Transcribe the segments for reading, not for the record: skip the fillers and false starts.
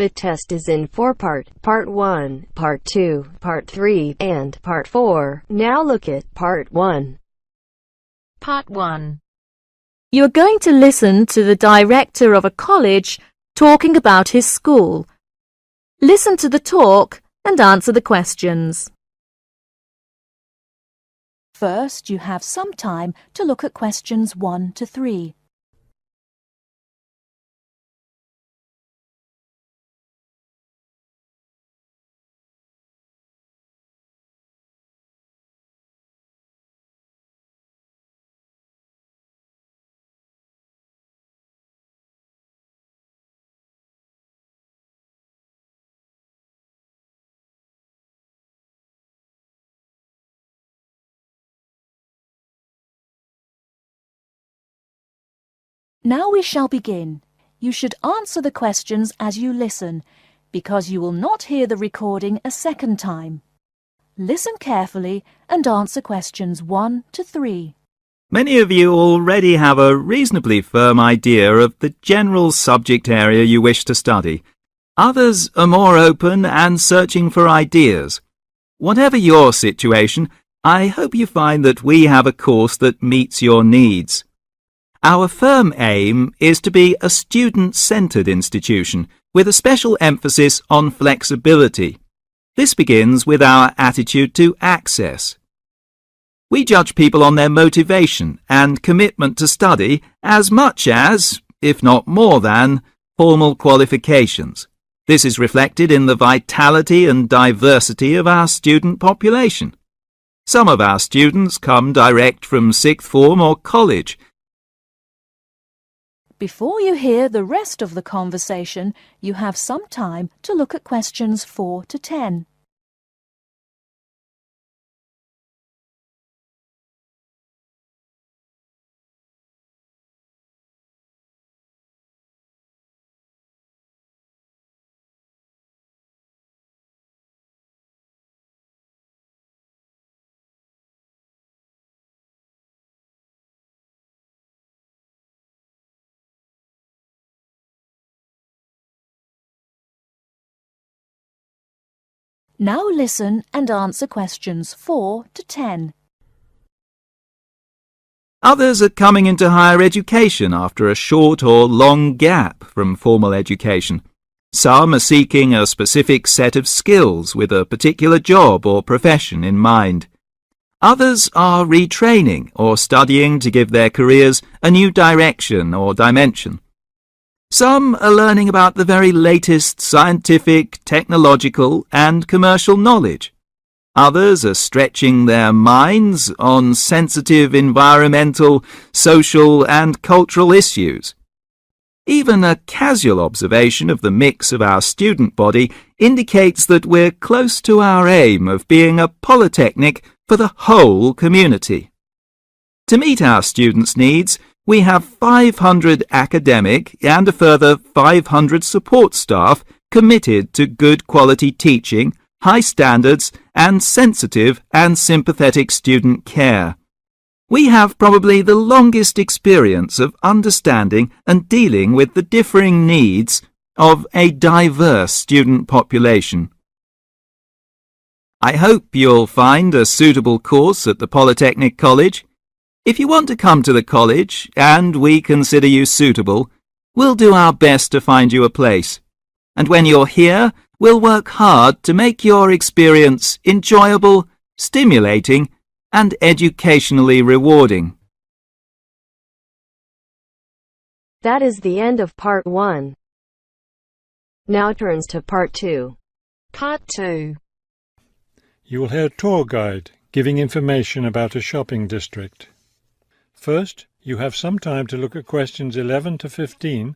The test is in 4 parts: Part 1, Part 2, Part 3, and Part 4. Now look at Part 1. Part 1. You are going to listen to the director of a college talking about his school. Listen to the talk and answer the questions. First, you have some time to look at questions 1 to 3. Now we shall begin. You should answer the questions as you listen, because you will not hear the recording a second time. Listen carefully and answer questions 1 to 3. Many of you already have a reasonably firm idea of the general subject area you wish to study. Others are more open and searching for ideas. Whatever your situation, I hope you find that we have a course that meets your needs. Our firm aim is to be a student-centred institution with a special emphasis on flexibility. This begins with our attitude to access. We judge people on their motivation and commitment to study as much as, if not more than, formal qualifications. This is reflected in the vitality and diversity of our student population. Some of our students come direct from sixth form or college. Before you hear the rest of the conversation, you have some time to look at questions 4 to 10. Now listen and answer questions 4 to 10. Others are coming into higher education after a short or long gap from formal education. Some are seeking a specific set of skills with a particular job or profession in mind. Others are retraining or studying to give their careers a new direction or dimension. Some are learning about the very latest scientific, technological and commercial knowledge. Others are stretching their minds on sensitive environmental, social and cultural issues. Even a casual observation of the mix of our student body indicates that we're close to our aim of being a polytechnic for the whole community. To meet our students' needs, we have 500 academic and a further 500 support staff committed to good quality teaching, high standards, and sensitive and sympathetic student care. We have probably the longest experience of understanding and dealing with the differing needs of a diverse student population. I hope you'll find a suitable course at the Polytechnic College. If you want to come to the college and we consider you suitable, we'll do our best to find you a place. And when you're here, we'll work hard to make your experience enjoyable, stimulating, and educationally rewarding. That is the end of Part 1. Now turns to Part 2. Part 2. You will hear a tour guide giving information about a shopping district. First, you have some time to look at questions 11 to 15.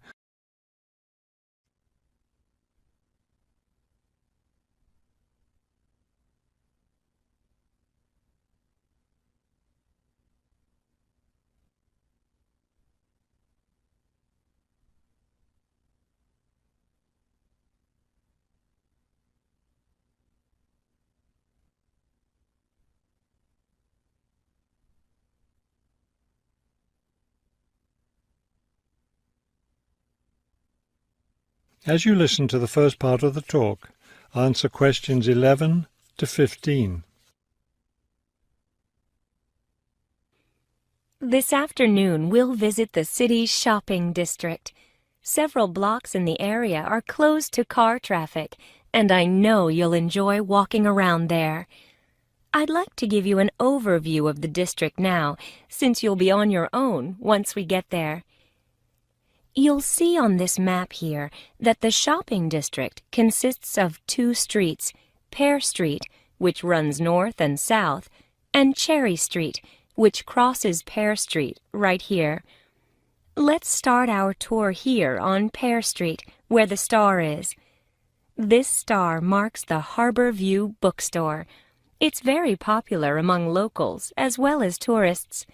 As you listen to the first part of the talk, answer questions 11 to 15. This afternoon, we'll visit the city's shopping district. Several blocks in the area are closed to car traffic, and I know you'll enjoy walking around there. I'd like to give you an overview of the district now, since you'll be on your own once we get there. You'll see on this map here that the shopping district consists of two streets, Pear Street, which runs north and south, and Cherry Street, which crosses Pear Street right here. Let's start our tour here on Pear Street, where the star is. This star marks the Harbor View Bookstore. It's very popular among locals as well as tourists.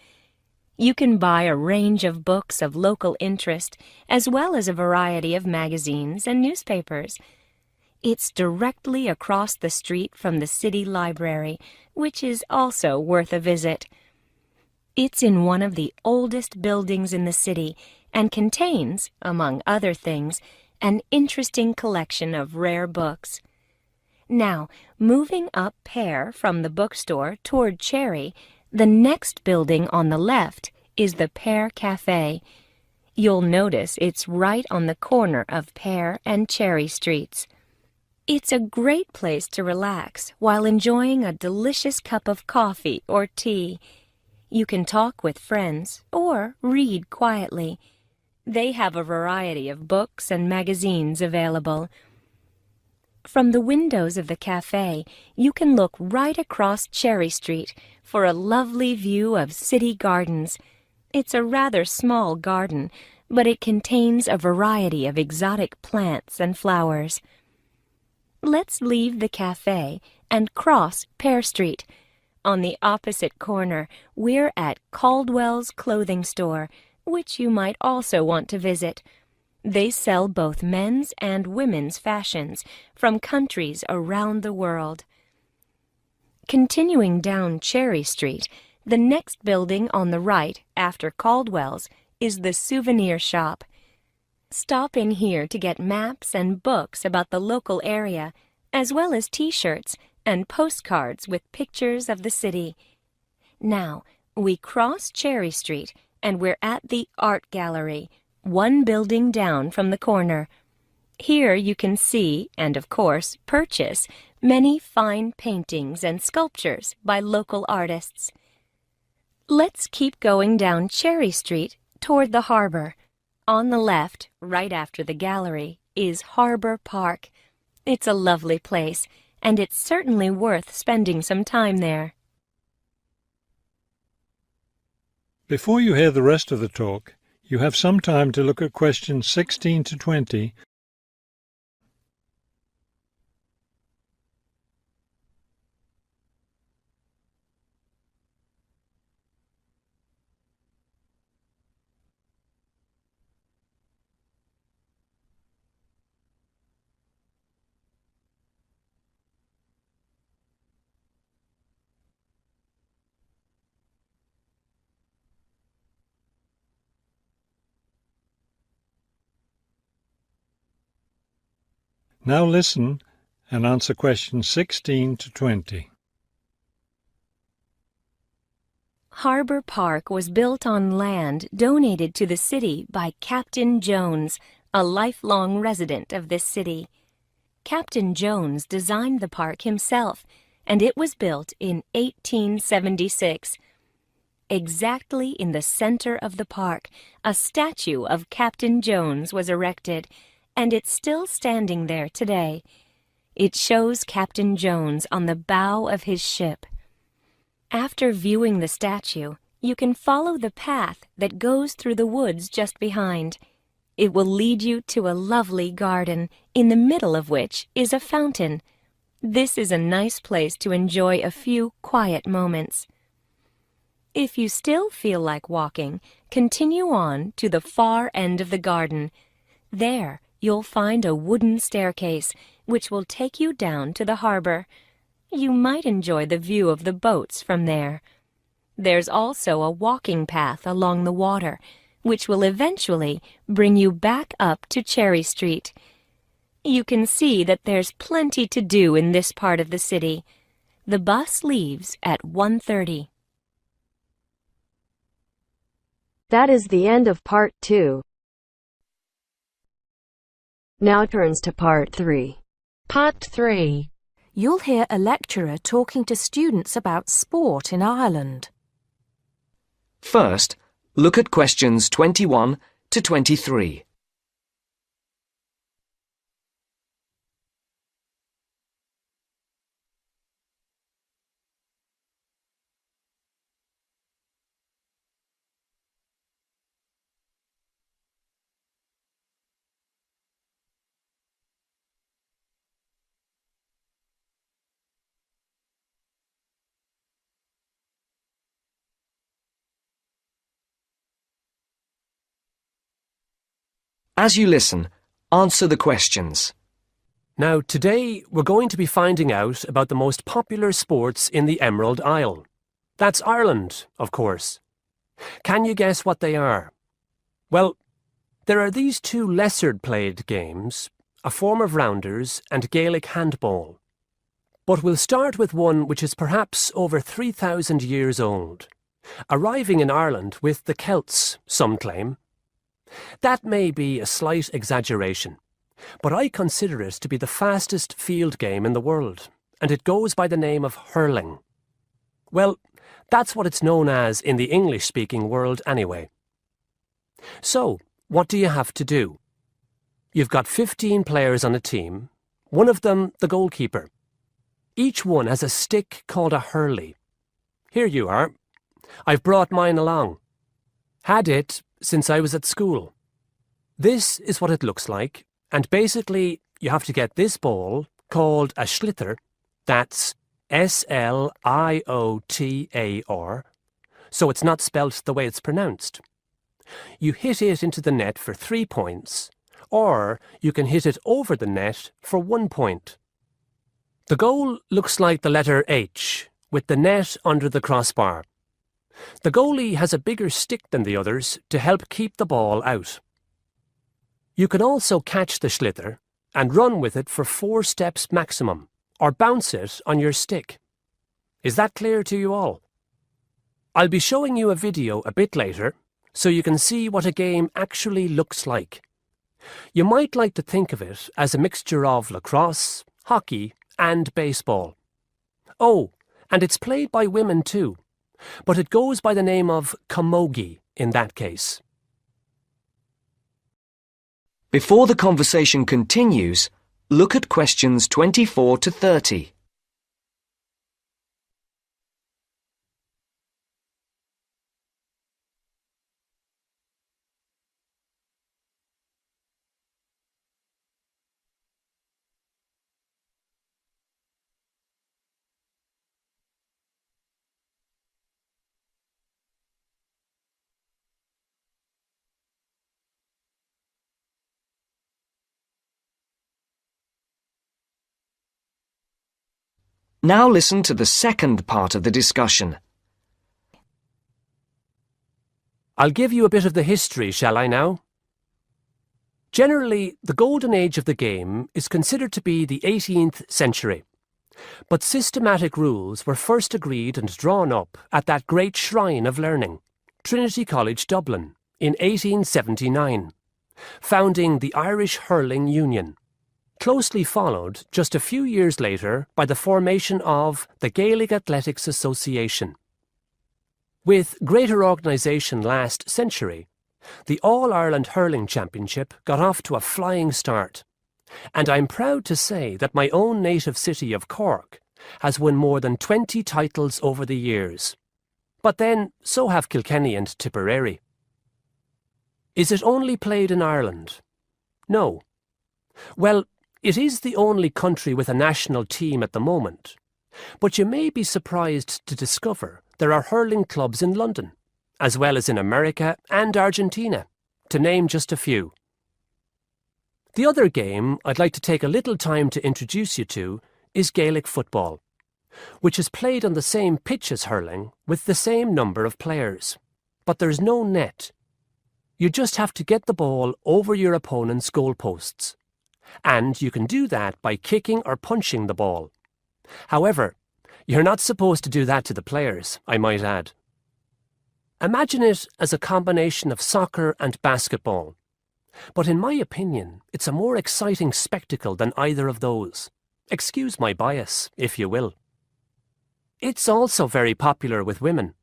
You can buy a range of books of local interest as well as a variety of magazines and newspapers. It's directly across the street from the city library, which is also worth a visit. It's in one of the oldest buildings in the city and contains, among other things, an interesting collection of rare books. Now, moving up Pear from the bookstore toward Cherry, the next building on the left is the Pear Cafe. You'll notice it's right on the corner of Pear and Cherry Streets. It's a great place to relax while enjoying a delicious cup of coffee or tea. You can talk with friends or read quietly. They have a variety of books and magazines available. From the windows of the cafe, you can look right across Cherry Street for a lovely view of city gardens. It's a rather small garden, but it contains a variety of exotic plants and flowers. Let's leave the cafe and cross Pear Street. On the opposite corner, we're at Caldwell's Clothing Store, which you might also want to visit. They sell both men's and women's fashions from countries around the world. Continuing down Cherry Street, the next building on the right after Caldwell's is the souvenir shop. Stop in here to get maps and books about the local area, as well as t-shirts and postcards with pictures of the city. Now, we cross Cherry Street and we're at the Art Gallery, one building down from the corner. Here you can see and, of course, purchase many fine paintings and sculptures by local artists. Let's keep going down Cherry Street toward the harbor. On the left, right after the gallery, is Harbor Park. It's a lovely place, and it's certainly worth spending some time there. Before you hear the rest of the talk, you have some time to look at questions 16 to 20. Now listen and answer questions 16 to 20. Harbor Park was built on land donated to the city by Captain Jones, a lifelong resident of this city. Captain Jones designed the park himself, and it was built in 1876. Exactly in the center of the park, a statue of Captain Jones was erected, and it's still standing there today. It shows Captain Jones on the bow of his ship. After viewing the statue, you can follow the path that goes through the woods just behind. It will lead you to a lovely garden, in the middle of which is a fountain. This is a nice place to enjoy a few quiet moments. If you still feel like walking, continue on to the far end of the garden. There, you'll find a wooden staircase, which will take you down to the harbor. You might enjoy the view of the boats from there. There's also a walking path along the water, which will eventually bring you back up to Cherry Street. You can see that there's plenty to do in this part of the city. The bus leaves at 1:30. That is the end of part 2. Now turns to part 3. Part 3. You'll hear a lecturer talking to students about sport in Ireland. First, look at questions 21 to 23. As you listen, answer the questions. Now, today we're going to be finding out about the most popular sports in the Emerald Isle. That's Ireland, of course. Can you guess what they are? Well, there are these two lesser-played games, a form of rounders and Gaelic handball. But we'll start with one which is perhaps over 3,000 years old, arriving in Ireland with the Celts, some claim. That may be a slight exaggeration, but I consider it to be the fastest field game in the world, and it goes by the name of hurling. Well, that's what it's known as in the English-speaking world anyway. So, what do you have to do? You've got 15 players on a team, one of them the goalkeeper. Each one has a stick called a hurley. Here you are. I've brought mine along. Had it since I was at school. This is what it looks like, and basically you have to get this ball, called a sliotar, that's S-L-I-O-T-A-R, so it's not spelt the way it's pronounced. You hit it into the net for 3 points, or you can hit it over the net for 1 point. The goal looks like the letter H, with the net under the crossbar. The goalie has a bigger stick than the others to help keep the ball out. You can also catch the sliotar and run with it for 4 steps maximum, or bounce it on your stick. Is that clear to you all? I'll be showing you a video a bit later, so you can see what a game actually looks like. You might like to think of it as a mixture of lacrosse, hockey, and baseball. Oh, and it's played by women too, but it goes by the name of camogie in that case. Before the conversation continues, look at questions 24 to 30. Now listen to the second part of the discussion. I'll give you a bit of the history, shall I now? Generally, the golden age of the game is considered to be the 18th century. But systematic rules were first agreed and drawn up at that great shrine of learning, Trinity College Dublin, in 1879, founding the Irish Hurling Union. Closely followed just a few years later by the formation of the Gaelic Athletics Association. With greater organisation last century, the All-Ireland Hurling Championship got off to a flying start, and I'm proud to say that my own native city of Cork has won more than 20 titles over the years. But then, so have Kilkenny and Tipperary. Is it only played in Ireland? No. Well, it is the only country with a national team at the moment, but you may be surprised to discover there are hurling clubs in London, as well as in America and Argentina, to name just a few. The other game I'd like to take a little time to introduce you to is Gaelic football, which is played on the same pitch as hurling with the same number of players, but there's no net. You just have to get the ball over your opponent's goalposts. and you can do that by kicking or punching the ball. However, you're not supposed to do that to the players, I might add. Imagine it as a combination of soccer and basketball. But in my opinion, it's a more exciting spectacle than either of those. Excuse my bias, if you will. It's also very popular with women.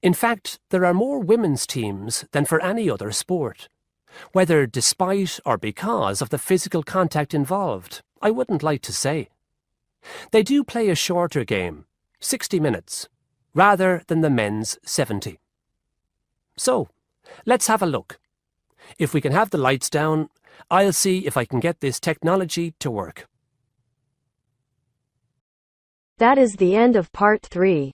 In fact, there are more women's teams than for any other sport. Whether despite or because of the physical contact involved, I wouldn't like to say. They do play a shorter game, 60 minutes, rather than the men's 70. So, let's have a look. If we can have the lights down, I'll see if I can get this technology to work. That is the end of Part 3.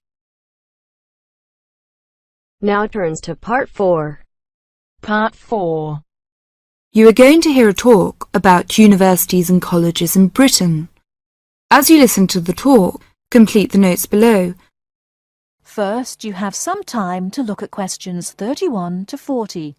Now turns to Part 4. Part 4. You are going to hear a talk about universities and colleges in Britain. As you listen to the talk, complete the notes below. First, you have some time to look at questions 31 to 40.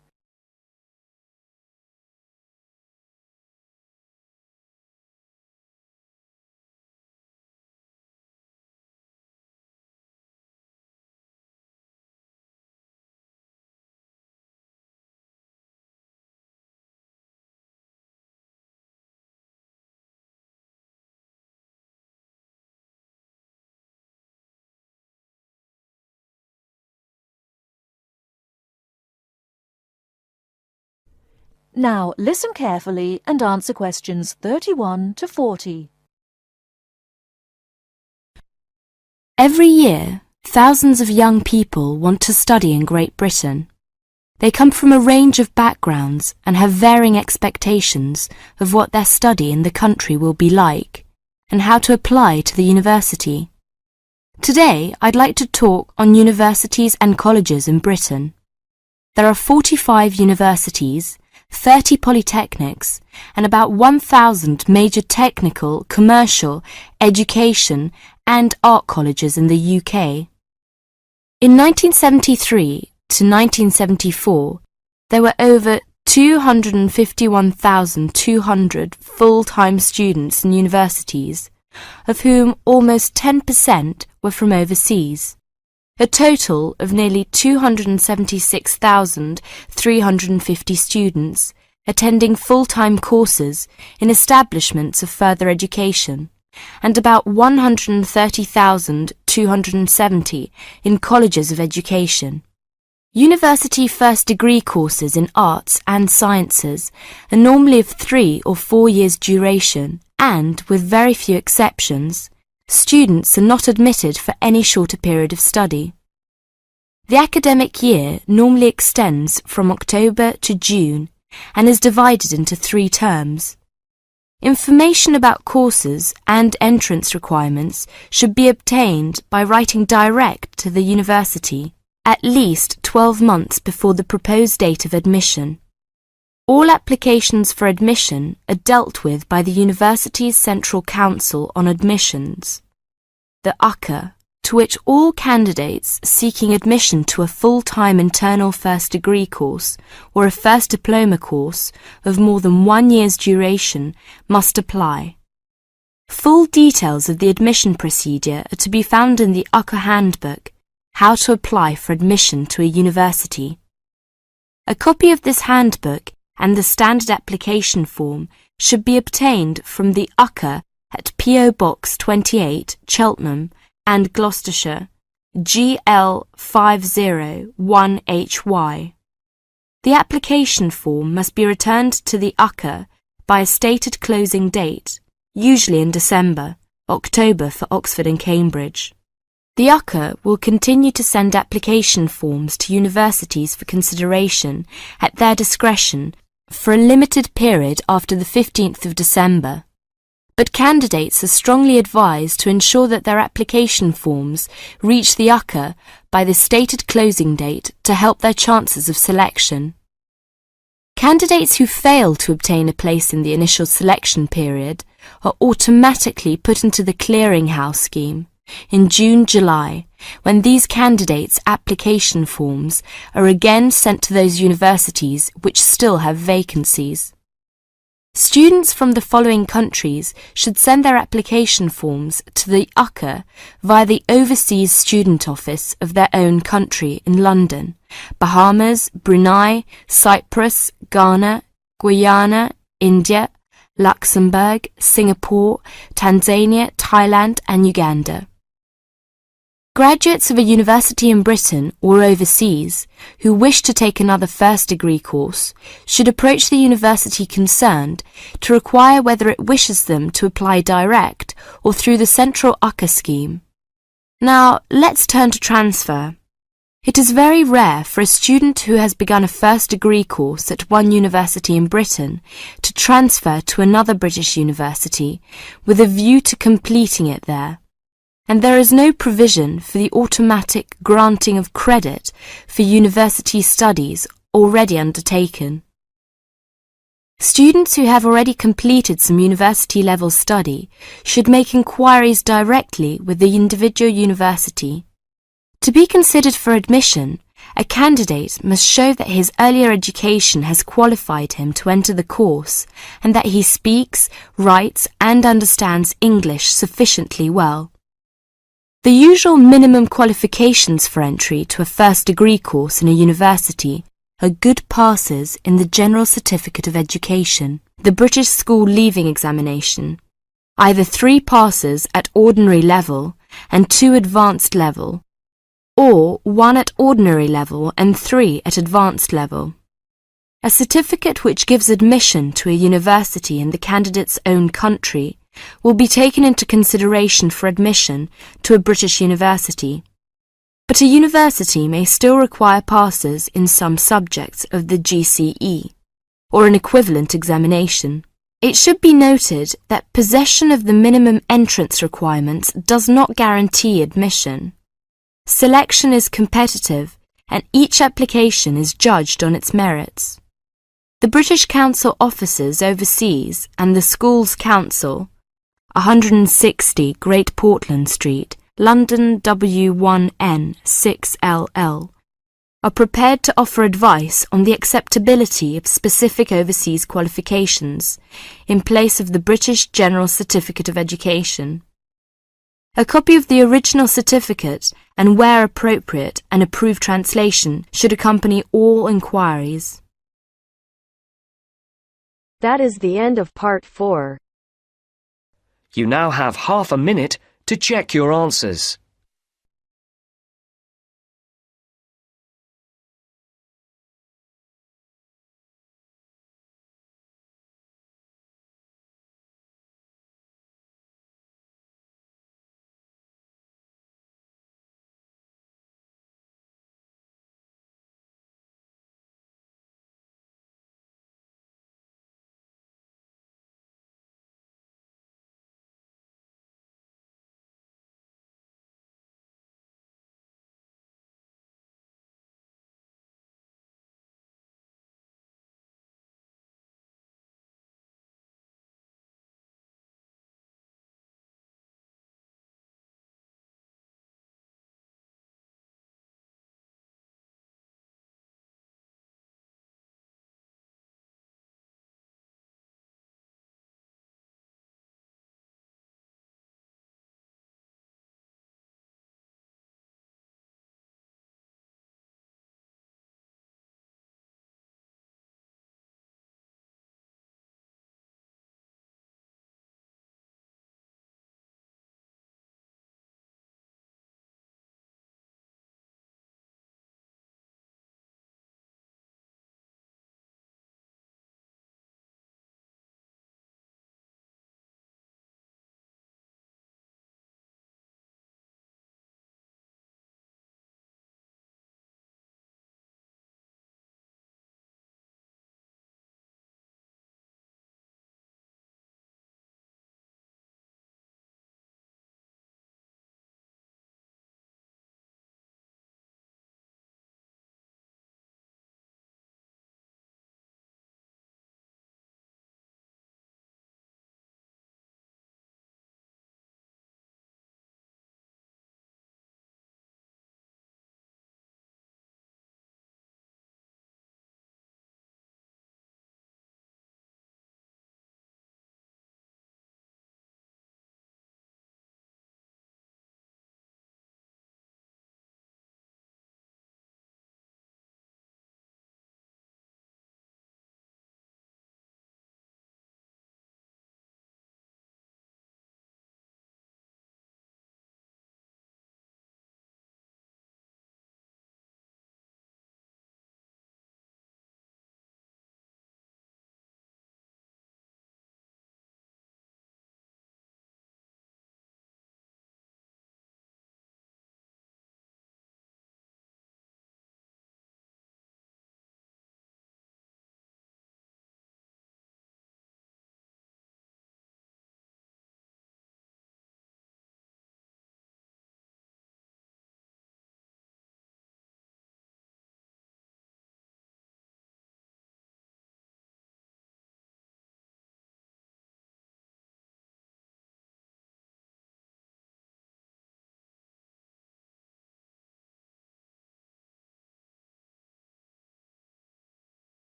Now, listen carefully and answer questions 31 to 40. Every year, thousands of young people want to study in Great Britain. They come from a range of backgrounds and have varying expectations of what their study in the country will be like and how to apply to the university. Today, I'd like to talk on universities and colleges in Britain. There are 45 universities, 30 polytechnics, and about 1,000 major technical, commercial, education and art colleges in the UK. In 1973 to 1974, there were over 251,200 full-time students in universities, of whom almost 10% were from overseas. A total of nearly 276,350 students attending full-time courses in establishments of further education, and about 130,270 in colleges of education. University first degree courses in arts and sciences are normally of 3 or 4 years duration, and, with very few exceptions, students are not admitted for any shorter period of study. The academic year normally extends from October to June and is divided into 3 terms. Information about courses and entrance requirements should be obtained by writing direct to the university at least 12 months before the proposed date of admission. All applications for admission are dealt with by the University's Central Council on Admissions, the UCA, to which all candidates seeking admission to a full-time internal first degree course or a first diploma course of more than 1 year's duration must apply. Full details of the admission procedure are to be found in the UCA Handbook, How to Apply for Admission to a University. A copy of this handbook and the standard application form should be obtained from the UCA at P.O. Box 28, Cheltenham and Gloucestershire, GL 501HY. The application form must be returned to the UCA by a stated closing date, usually in December, October for Oxford and Cambridge. The UCA will continue to send application forms to universities for consideration at their discretion for a limited period after the 15th of December. But candidates are strongly advised to ensure that their application forms reach the UCA by the stated closing date to help their chances of selection. Candidates who fail to obtain a place in the initial selection period are automatically put into the clearinghouse scheme in June-July, when these candidates' application forms are again sent to those universities which still have vacancies. Students from the following countries should send their application forms to the UCA via the Overseas Student Office of their own country in London: Bahamas, Brunei, Cyprus, Ghana, Guyana, India, Luxembourg, Singapore, Tanzania, Thailand and Uganda. Graduates of a university in Britain or overseas who wish to take another first-degree course should approach the university concerned to inquire whether it wishes them to apply direct or through the central UCA scheme. Now, let's turn to transfer. It is very rare for a student who has begun a first-degree course at one university in Britain to transfer to another British university with a view to completing it there, and there is no provision for the automatic granting of credit for university studies already undertaken. Students who have already completed some university-level study should make inquiries directly with the individual university. To be considered for admission, a candidate must show that his earlier education has qualified him to enter the course and that he speaks, writes and understands English sufficiently well. The usual minimum qualifications for entry to a first-degree course in a university are good passes in the General Certificate of Education, the British School Leaving Examination, either 3 passes at ordinary level and 2 advanced level, or 1 at ordinary level and 3 at advanced level. A certificate which gives admission to a university in the candidate's own country will be taken into consideration for admission to a British university, but a university may still require passes in some subjects of the GCE, or an equivalent examination. It should be noted that possession of the minimum entrance requirements does not guarantee admission. Selection is competitive, and each application is judged on its merits. The British Council offices overseas and the Schools Council, 160 Great Portland Street, London W1N 6LL, are prepared to offer advice on the acceptability of specific overseas qualifications in place of the British General Certificate of Education. A copy of the original certificate and, where appropriate, an approved translation should accompany all inquiries. That is the end of Part 4. You now have half a minute to check your answers.